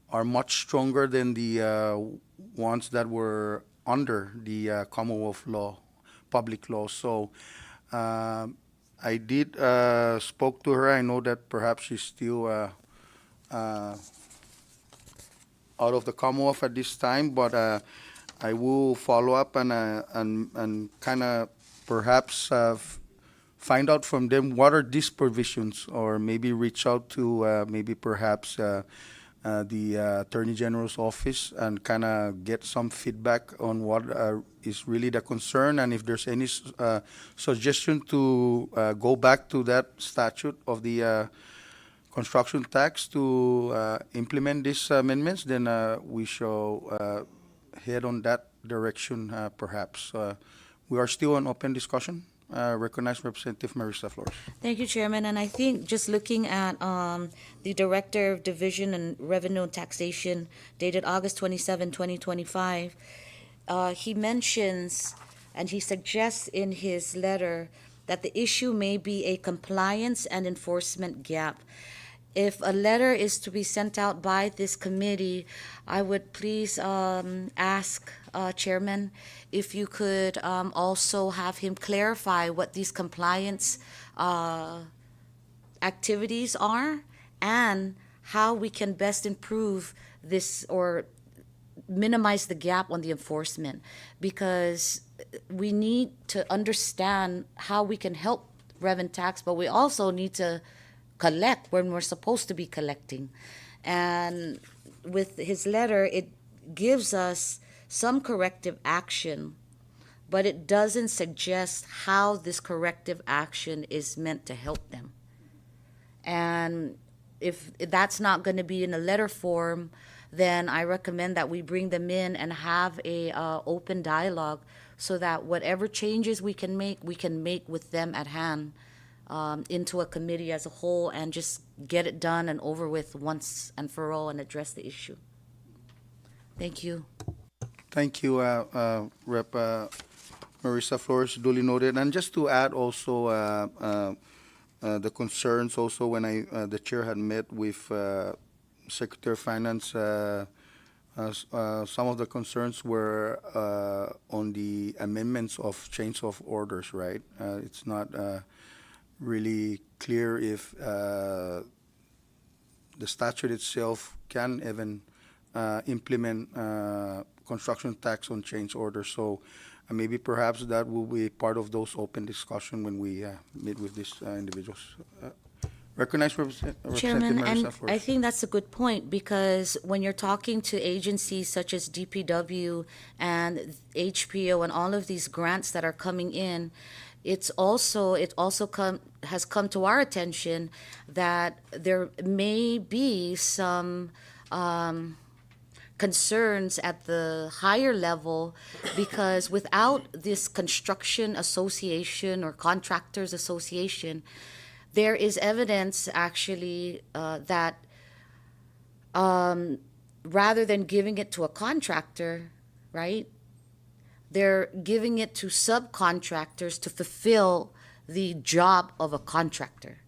are much stronger than the ones that were under the Commonwealth law, public law. So I did spoke to her. I know that perhaps she's still out of the Commonwealth at this time, but I will follow up and kind of perhaps find out from them what are these provisions, or maybe reach out to maybe perhaps the Attorney General's office and kind of get some feedback on what is really the concern, and if there's any suggestion to go back to that statute of the construction tax to implement these amendments, then we shall head on that direction perhaps. We are still on open discussion. Recognize Representative Marisa Flores. Thank you, Chairman. And I think just looking at the Director of Division and Revenue and Taxation dated August 27, 2025, he mentions and he suggests in his letter that the issue may be a compliance and enforcement gap. If a letter is to be sent out by this committee, I would please ask Chairman if you could also have him clarify what these compliance activities are and how we can best improve this or minimize the gap on the enforcement, because we need to understand how we can help revenue tax, but we also need to collect when we're supposed to be collecting. And with his letter, it gives us some corrective action, but it doesn't suggest how this corrective action is meant to help them. And if that's not going to be in a letter form, then I recommend that we bring them in and have a open dialogue so that whatever changes we can make with them at hand into a committee as a whole, and just get it done and over with once and for all and address the issue. Thank you. Thank you, Rep. Marisa Flores, duly noted. And just to add also the concerns also when the chair had met with Secretary of Finance, some of the concerns were on the amendments of change of orders, right? It's not really clear if the statute itself can even implement construction tax on change orders. So maybe perhaps that will be part of those open discussion when we meet with these individuals. Recognize Representative Chairman, Marisa and Flores. I think that's a good point, because when you're talking to agencies such as DPW and HPO and all of these grants that are coming in, it also has come to our attention that there may be some concerns at the higher level, because without this construction association or contractors association, there is evidence actually that rather than giving it to a contractor, right, they're giving it to subcontractors to fulfill the job of a contractor.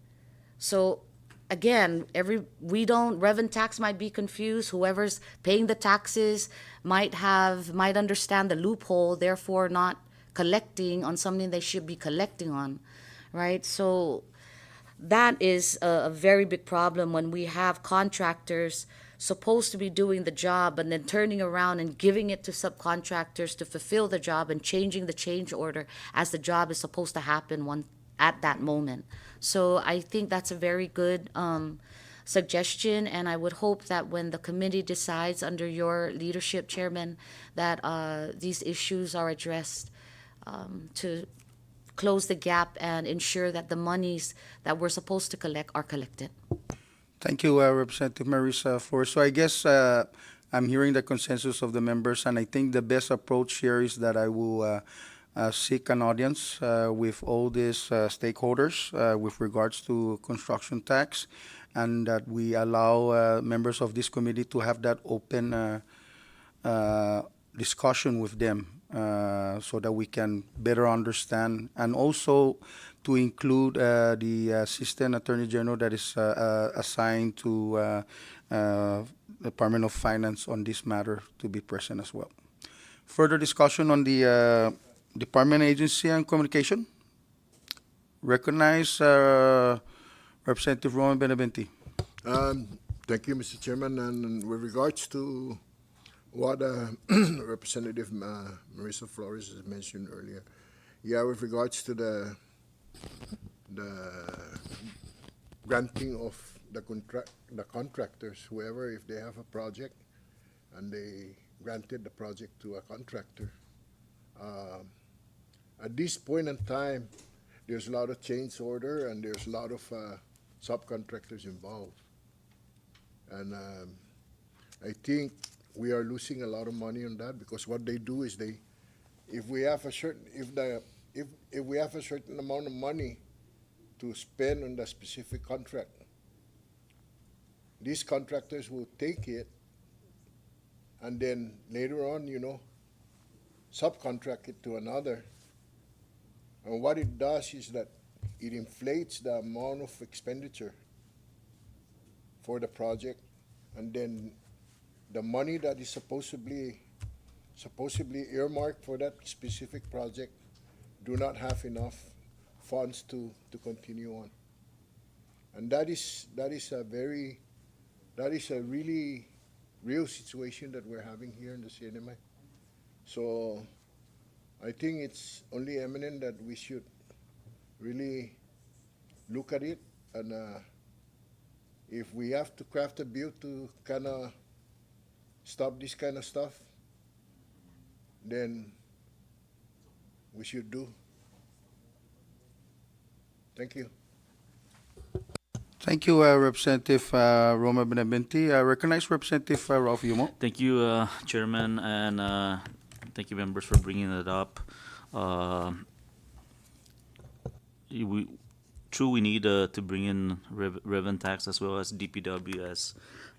So again, Rev and Tax might be confused. Whoever's paying the taxes might understand the loophole, therefore not collecting on something they should be collecting on, right? So that is a very big problem when we have contractors supposed to be doing the job and then turning around and giving it to subcontractors to fulfill the job and changing the change order as the job is supposed to happen at that moment. So I think that's a very good suggestion, and I would hope that when the committee decides under your leadership, Chairman, that these issues are addressed to close the gap and ensure that the monies that we're supposed to collect are collected. Thank you, Representative Marisa Flores. So I guess I'm hearing the consensus of the members, and I think the best approach here is that I will seek an audience with all these stakeholders with regards to construction tax, and that we allow members of this committee to have that open discussion with them so that we can better understand, and also to include the Assistant Attorney General that is assigned to Department of Finance on this matter to be present as well. Further discussion on the Department, Agency, and Communication. Recognize Representative Roman Benavente. Thank you, Mr. Chairman. And with regards to what Representative Marisa Flores has mentioned earlier, yeah, with regards to the granting of the contractors, whoever, if they have a project and they granted the project to a contractor, at this point in time, there's a lot of change order and there's a lot of subcontractors involved. And I think we are losing a lot of money on that, because what they do is if we have a certain amount of money to spend on the specific contract, these contractors will take it and then later on, subcontract it to another. And what it does is that it inflates the amount of expenditure for the project, and then the money that is supposedly earmarked for that specific project do not have enough funds to continue on. And that is a really real situation that we're having here in the CNMI. So I think it's only eminent that we should really look at it, and if we have to craft a bill to kind of stop this kind of stuff, then we should do. Thank you. Thank you, Representative Roma Benavente. I recognize Representative Ralph Yumo. Thank you, Chairman, and thank you, members, for bringing it up. We need to bring in revenue tax as well as DPW, as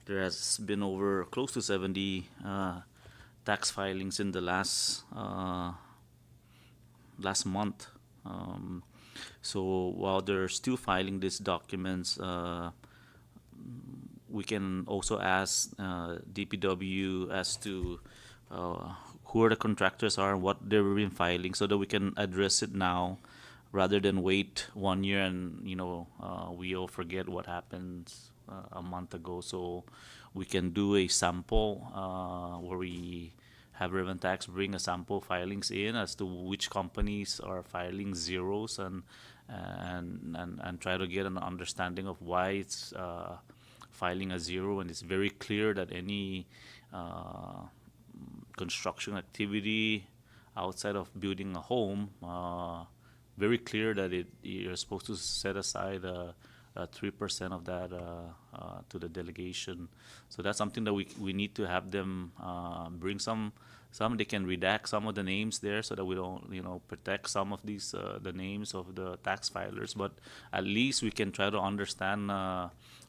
there has been over close to 70 tax filings in the last month. So while they're still filing these documents, we can also ask DPW as to who are the contractors are and what they've been filing, so that we can address it now rather than wait 1 year and we all forget what happened a month ago. So we can do a sample where we have Revenue Tax bring a sample filings in as to which companies are filing zeros, and try to get an understanding of why it's filing a zero. And it's very clear that any construction activity outside of building a home, very clear that you're supposed to set aside 3% of that to the delegation. So that's something that we need to have them bring some. They can redact some of the names there so that we don't protect some of these the names of the tax filers. But at least we can try to understand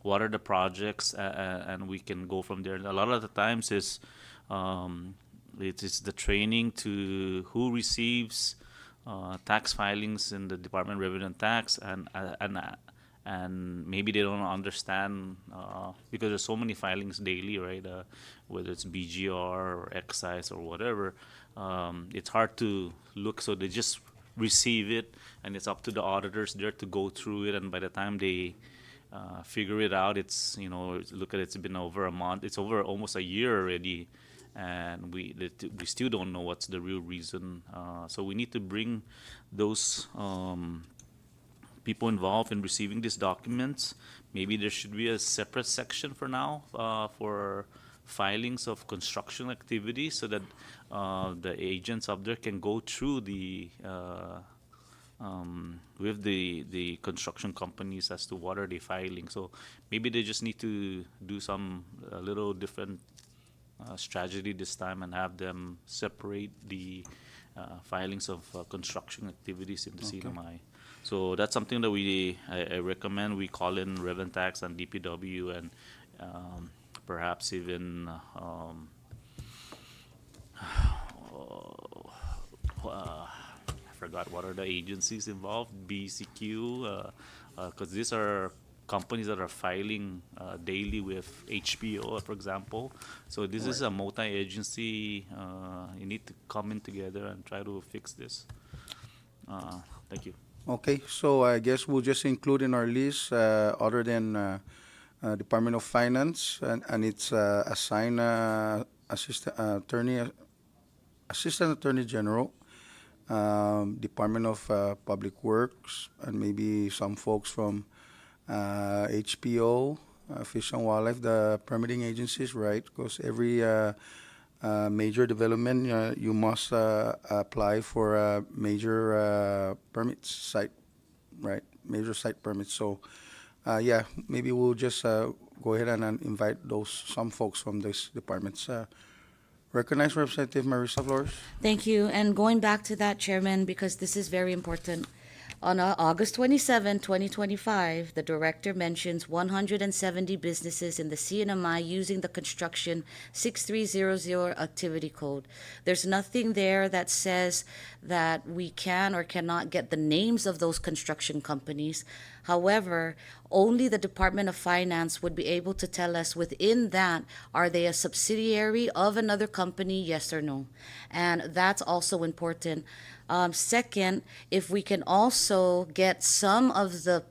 what are the projects, and we can go from there. A lot of the times it is the training to who receives tax filings in the Department of Revenue and Tax, and and maybe they don't understand because there's so many filings daily, right? Whether it's BGR or excise or whatever, it's hard to look. So they just receive it, and it's up to the auditors there to go through it. And by the time they figure it out, it's, look at it, it's been over a month. It's over almost a year already, and we still don't know what's the real reason. So we need to bring those people involved in receiving these documents. Maybe there should be a separate section for now for filings of construction activities, so that the agents up there can go through with the construction companies as to what are they filing. So maybe they just need to do a little different strategy this time and have them separate the filings of construction activities in the CNMI. So that's something that I recommend we call in Revenue Tax and DPW, and perhaps even I forgot what are the agencies involved, BCQ, because these are companies that are filing daily with HPO, for example. So this is a multi-agency. You need to come in together and try to fix this. Thank you. Okay, so I guess we'll just include in our list, other than Department of Finance, and it's assigned Assistant Attorney General, Department of Public Works, and maybe some folks from HPO, Fish and Wildlife, the permitting agencies, right? Because every major development, you must apply for a major permits site, right? Major site permits. So, yeah, maybe we'll just go ahead and invite some folks from these departments. Recognize Representative Marisa Flores. Thank you. And going back to that, Chairman, because this is very important. On August 27, 2025, the director mentions 170 businesses in the CNMI using the Construction 6300 Activity Code. There's nothing there that says that we can or cannot get the names of those construction companies. However, only the Department of Finance would be able to tell us within that, are they a subsidiary of another company, yes or no? And that's also important. Second, if we can also get some of the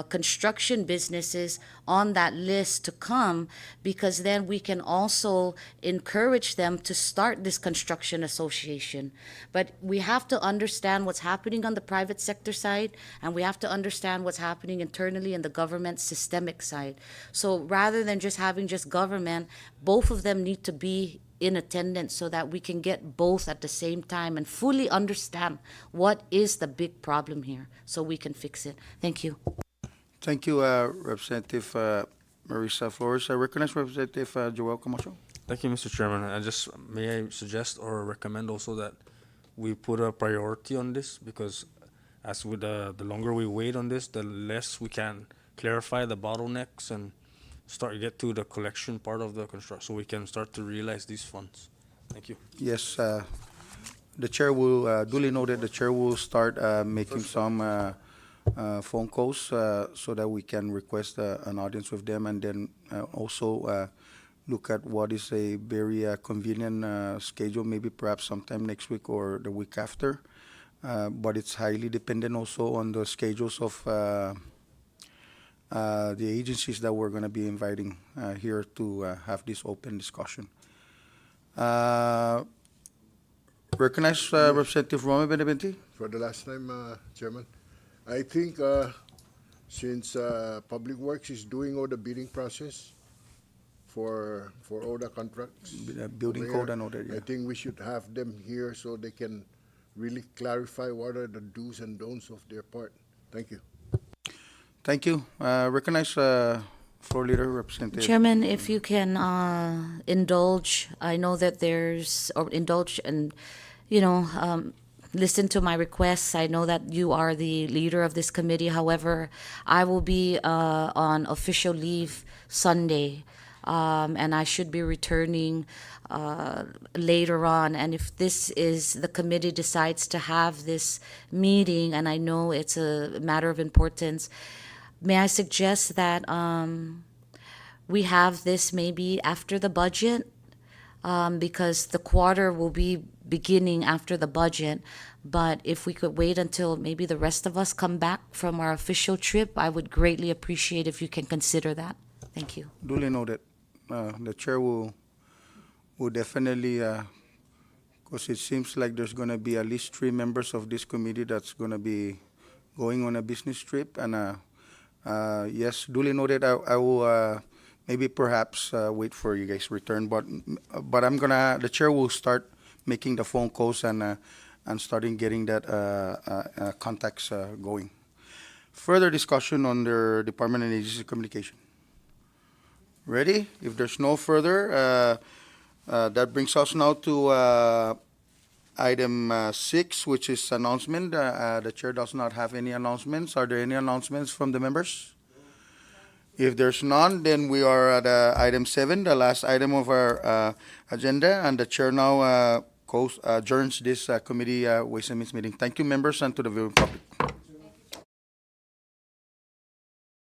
construction businesses on that list to come, because then we can also encourage them to start this construction association. But we have to understand what's happening on the private sector side, and we have to understand what's happening internally in the government systemic side. So rather than just having just government, both of them need to be in attendance so that we can get both at the same time and fully understand what is the big problem here so we can fix it. Thank you. Thank you, Representative Marisa Flores. I recognize Representative Joel Camacho. Thank you, Mr. Chairman. May I suggest or recommend also that we put a priority on this, because as with the longer we wait on this, the less we can clarify the bottlenecks and get to the collection part of the construction, so we can start to realize these funds. Thank you. Yes, the chair will, duly noted, the chair will start making some phone calls so that we can request an audience with them, and then also look at what is a very convenient schedule, maybe perhaps sometime next week or the week after. But it's highly dependent also on the schedules of the agencies that we're going to be inviting here to have this open discussion. Recognize Representative Rome Beneventi. For the last time, Chairman, I think since Public Works is doing all the bidding process for all the contracts, building over code here, and all that, yeah. I think we should have them here so they can really clarify what are the do's and don'ts of their part. Thank you. Thank you. Recognize Floor Leader Representative. Chairman, if you can indulge, I know that indulge and, listen to my requests. I know that you are the leader of this committee. However, I will be on official leave Sunday, and I should be returning later on. And if the committee decides to have this meeting, and I know it's a matter of importance, may I suggest that we have this maybe after the budget, because the quarter will be beginning after the budget. But if we could wait until maybe the rest of us come back from our official trip, I would greatly appreciate if you can consider that. Thank you. Duly noted. The chair will definitely, because it seems like there's going to be at least 3 members of this committee that's going to be going on a business trip. And yes, duly noted. I will maybe perhaps wait for you guys' return. But the chair will start making the phone calls and starting getting that contacts going. Further discussion on the Department and Agency Communication. Ready? If there's no further, that brings us now to item 6, which is announcement. The chair does not have any announcements. Are there any announcements from the members? If there's none, then we are at item 7, the last item of our agenda, and the chair now adjourns this committee Ways and Means meeting. Thank you, members, and to the viewing public.